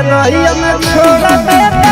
रही में छोड़ देता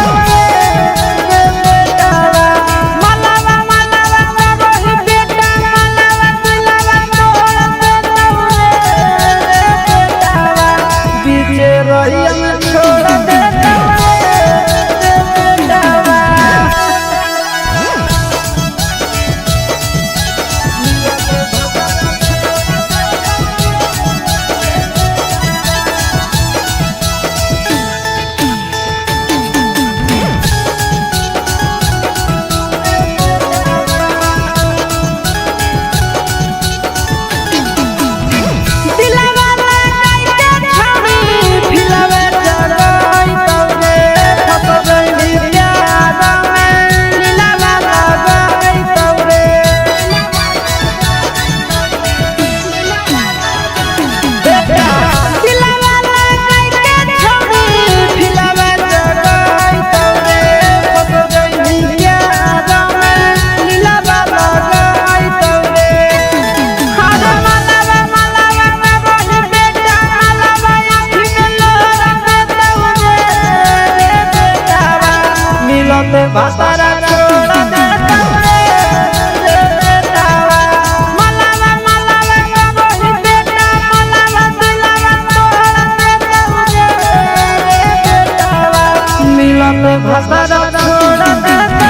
भाषारा छोड़ देता बेटावा मलावा मलावा वही बेटा मलावा दिलावा तोड़ देता बेटावा मिलत भाषारा छोड़ देता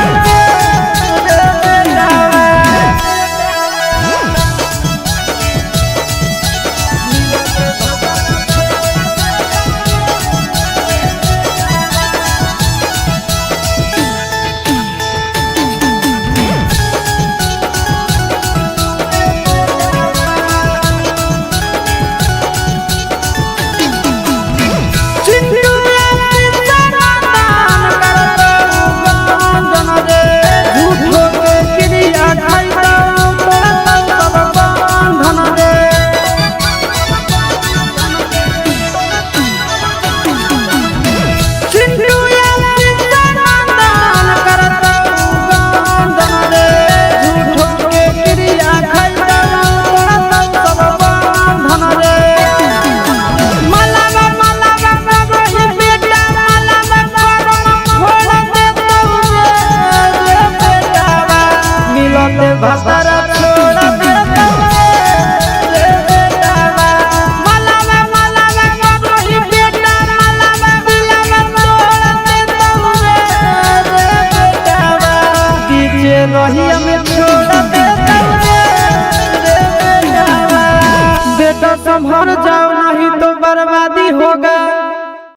भाषारा छोड़ देता बेटावा मलावा मलावा वही बेटा मलावा दिलावा तोड़ देता बेटावा बीचे रही में छोड़ देता बेटावा बेटा संभल जाओ नहीं तो बर्बादी होगा।